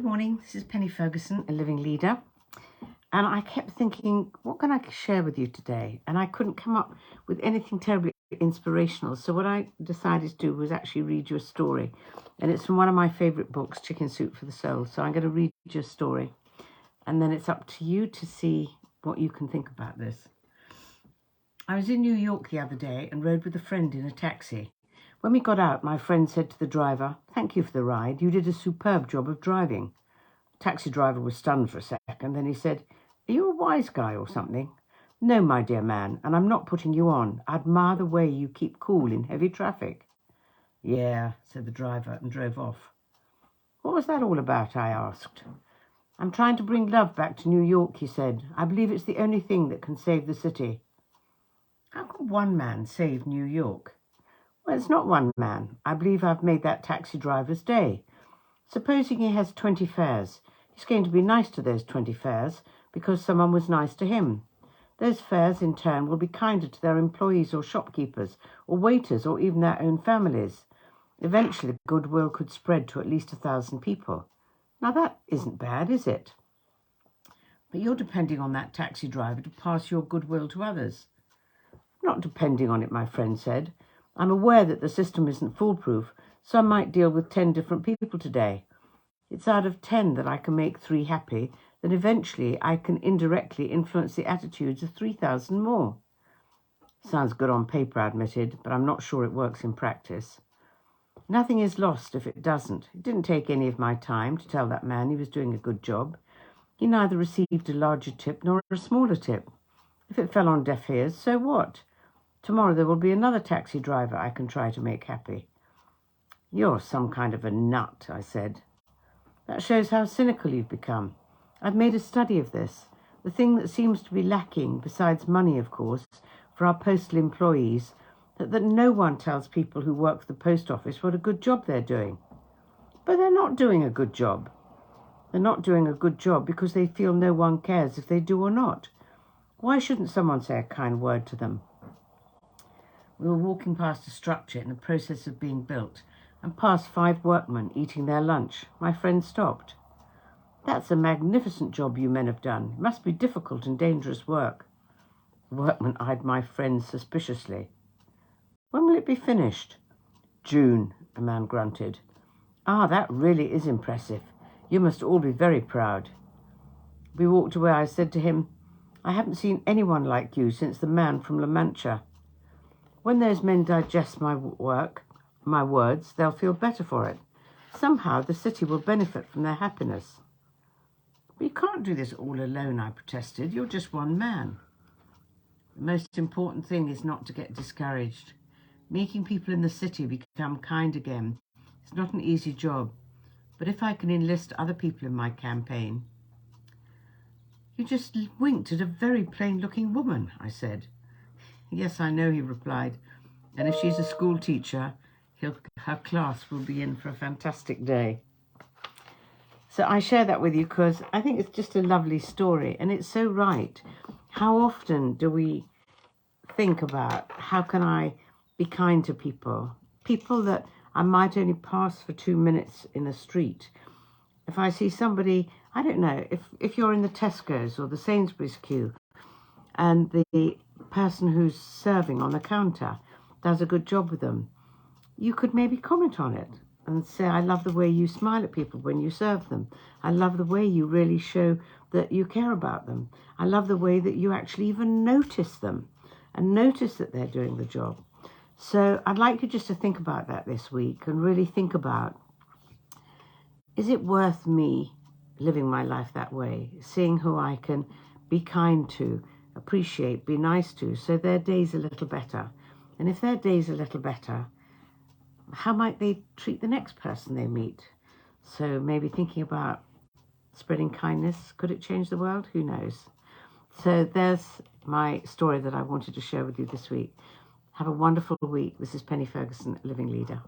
Good morning, this is Penny Ferguson, a living leader. And I kept thinking, what can I share with you today? And I couldn't come up with anything terribly inspirational. So what I decided to do was actually read you a story. And it's from one of my favourite books, Chicken Soup for the Soul. So I'm going to read you a story. And then it's up to you to see what you can think about this. I was in New York the other day and rode with a friend in a taxi. When we got out, my friend said to the driver, "Thank you for the ride. You did a superb job of driving." The taxi driver was stunned for a second. Then he said, "Are you a wise guy or something?" "No, my dear man, and I'm not putting you on. I admire the way you keep cool in heavy traffic." "Yeah," said the driver and drove off. "What was that all about?" I asked. "I'm trying to bring love back to New York," he said. "I believe it's the only thing that can save the city." "How can one man save New York?" "Well, it's not one man. I believe I've made that taxi driver's day. Supposing he has 20 fares. He's going to be nice to those 20 fares because someone was nice to him. Those fares, in turn, will be kinder to their employees or shopkeepers or waiters or even their own families. Eventually, goodwill could spread to at least 1,000 people. Now, that isn't bad, is it? But you're depending on that taxi driver to pass your goodwill to others." "Not depending on it," my friend said. "I'm aware that the system isn't foolproof, so I might deal with 10 different people today. It's out of 10 that I can make 3 happy, then eventually I can indirectly influence the attitudes of 3,000 more." "Sounds good on paper," I admitted, "but I'm not sure it works in practice." "Nothing is lost if it doesn't. It didn't take any of my time to tell that man he was doing a good job. He neither received a larger tip nor a smaller tip. If it fell on deaf ears, so what? Tomorrow there will be another taxi driver I can try to make happy." "You're some kind of a nut," I said. "That shows how cynical you've become. I've made a study of this. The thing that seems to be lacking, besides money, of course, for our postal employees, that no one tells people who work for the post office what a good job they're doing. But they're not doing a good job. They're not doing a good job because they feel no one cares if they do or not. Why shouldn't someone say a kind word to them?" We were walking past a structure in the process of being built and past 5 workmen eating their lunch. My friend stopped. "That's a magnificent job you men have done. It must be difficult and dangerous work." The workman eyed my friend suspiciously. "When will it be finished?" "June," a man grunted. "Ah, that really is impressive. You must all be very proud." We walked away. I said to him, "I haven't seen anyone like you since the man from La Mancha. When those men digest my words, they'll feel better for it. Somehow the city will benefit from their happiness." "But you can't do this all alone," I protested. "You're just one man." "The most important thing is not to get discouraged. Making people in the city become kind again is not an easy job. But if I can enlist other people in my campaign..." "You just winked at a very plain-looking woman," I said. "Yes, I know," he replied. "And if she's a school teacher, her class will be in for a fantastic day." So I share that with you because I think it's just a lovely story, and it's so right. How often do we think about how can I be kind to people that I might only pass for 2 minutes in the street? If I see somebody, I don't know, if you're in the Tesco's or the Sainsbury's queue and the person who's serving on the counter does a good job with them, you could maybe comment on it and say, "I love the way you smile at people when you serve them. I love the way you really show that you care about them. I love the way that you actually even notice them and notice that they're doing the job." So I'd like you just to think about that this week and really think about, is it worth me living my life that way, seeing who I can be kind to, appreciate, be nice to, so their day's a little better? And if their day's a little better, how might they treat the next person they meet? So maybe thinking about spreading kindness, could it change the world? Who knows? So there's my story that I wanted to share with you this week. Have a wonderful week. This is Penny Ferguson, Living Leader.